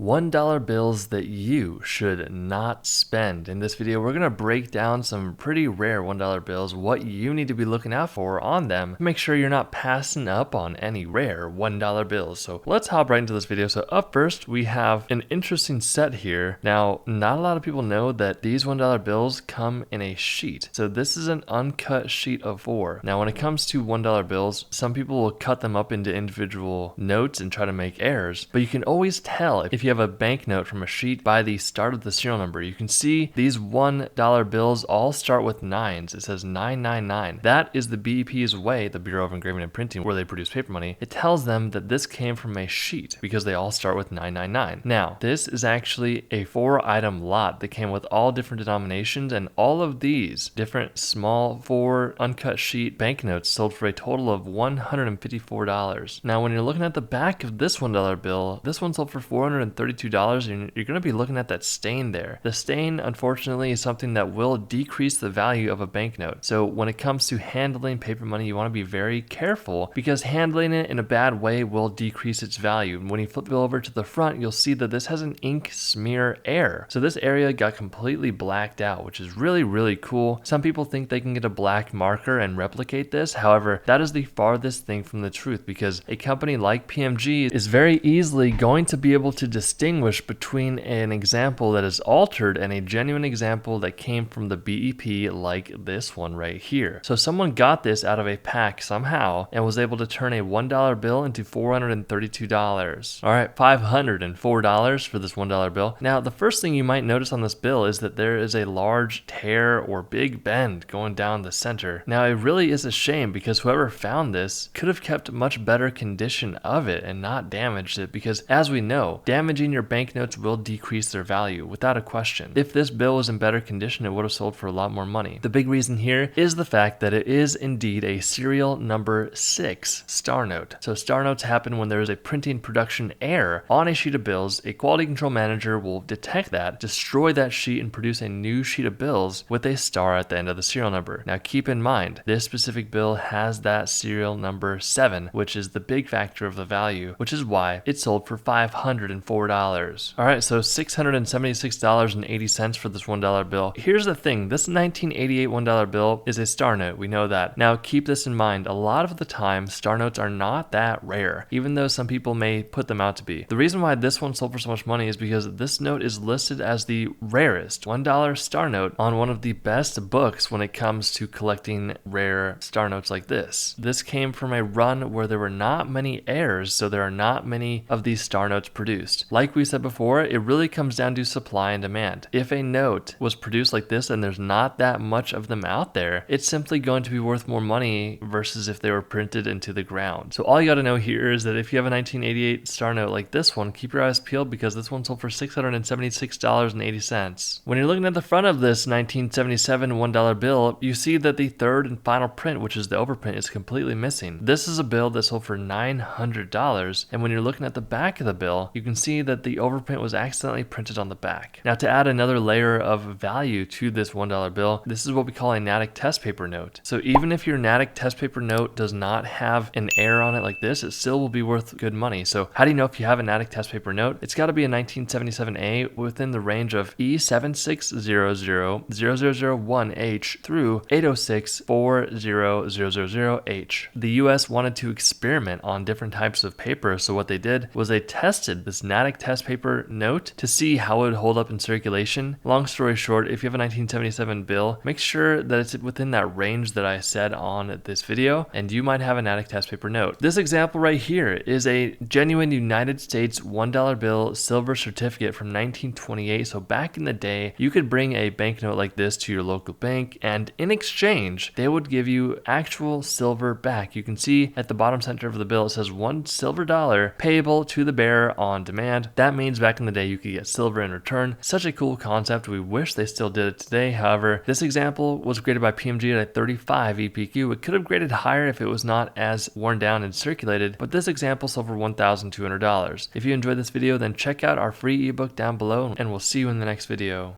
$1 bills that you should not spend. In this video, we're going to break down some pretty rare $1 bills, what you need to be looking out for on them, to make sure you're not passing up on any rare $1 bills. So let's hop right into this video. So up first, we have an interesting set here. Now, not a lot of people know that these $1 bills come in a sheet. So this is an uncut sheet of 4. Now, when it comes to $1 bills, some people will cut them up into individual notes and try to make errors, but you can always tell if you have a banknote from a sheet by the start of the serial number. You can see these $1 bills all start with 9s. It says 999. That is the BEP's way, the Bureau of Engraving and Printing, where they produce paper money. It tells them that this came from a sheet because they all start with 999. Now, this is actually a 4-item lot that came with all different denominations, and all of these different small 4 uncut sheet banknotes sold for a total of $154. Now, when you're looking at the back of this $1 bill, this one sold for $432, and you're going to be looking at that stain there. The stain, unfortunately, is something that will decrease the value of a banknote. So when it comes to handling paper money, you want to be very careful because handling it in a bad way will decrease its value. When you flip it over to the front, you'll see that this has an ink smear error. So this area got completely blacked out, which is really, really cool. Some people think they can get a black marker and replicate this. However, that is the farthest thing from the truth because a company like PMG is very easily going to be able to distinguish between an example that is altered and a genuine example that came from the BEP, like this one right here. So someone got this out of a pack somehow and was able to turn a $1 bill into $432. All right, $504 for this $1 bill. Now, the first thing you might notice on this bill is that there is a large tear or big bend going down the center. Now, it really is a shame because whoever found this could have kept much better condition of it and not damaged it, because as we know, damaging your banknotes will decrease their value without a question. If this bill was in better condition, it would have sold for a lot more money. The big reason here is the fact that it is indeed a serial number 6 star note. So star notes happen when there is a printing production error on a sheet of bills. A quality control manager will detect that, destroy that sheet, and produce a new sheet of bills with a star at the end of the serial number. Now keep in mind, this specific bill has that serial number 7, which is the big factor of the value, which is why it sold for $504. All right, so $676.80 for this $1 bill. Here's the thing, this 1988 $1 bill is a star note, we know that. Now keep this in mind, a lot of the time star notes are not that rare, even though some people may put them out to be. The reason why this one sold for so much money is because this note is listed as the rarest $1 star note on one of the best books when it comes to collecting rare star notes like this. This came from a run where there were not many heirs, so there are not many of these star notes produced. Like we said before, it really comes down to supply and demand. If a note was produced like this and there's not that much of them out there, it's simply going to be worth more money versus if they were printed into the ground. So all you got to know here is that if you have a 1988 star note like this one, keep your eyes peeled because this one sold for $676.80. When you're looking at the front of this 1977 $1 bill, you see that the third and final print, which is the overprint, is completely missing. This is a bill that sold for $900, and when you're looking at the back of the bill, you can see that the overprint was accidentally printed on the back. Now, to add another layer of value to this $1 bill, this is what we call a Natick test paper note. So even if your Natick test paper note does not have an error on it like this, it still will be worth good money. So how do you know if you have a Natick test paper note? It's got to be a 1977A within the range of E7600001H through 8064000H. The US wanted to experiment on different types of paper, so what they did was they tested this Natick test paper note to see how it would hold up in circulation. Long story short, if you have a 1977 bill, make sure that it's within that range that I said on this video, and you might have a Natick test paper note. This example right here is a genuine United States $1 bill silver certificate from 1928. So back in the day, you could bring a banknote like this to your local bank, and in exchange, they would give you actual silver back. You can see at the bottom center of the bill, it says $1 silver payable to the bearer on demand. That means back in the day, you could get silver in return. Such a cool concept. We wish they still did it today. However, this example was graded by PMG at a 35 EPQ. It could have graded higher if it was not as worn down and circulated, but this example sold for $1,200. If you enjoyed this video, then check out our free ebook down below, and we'll see you in the next video.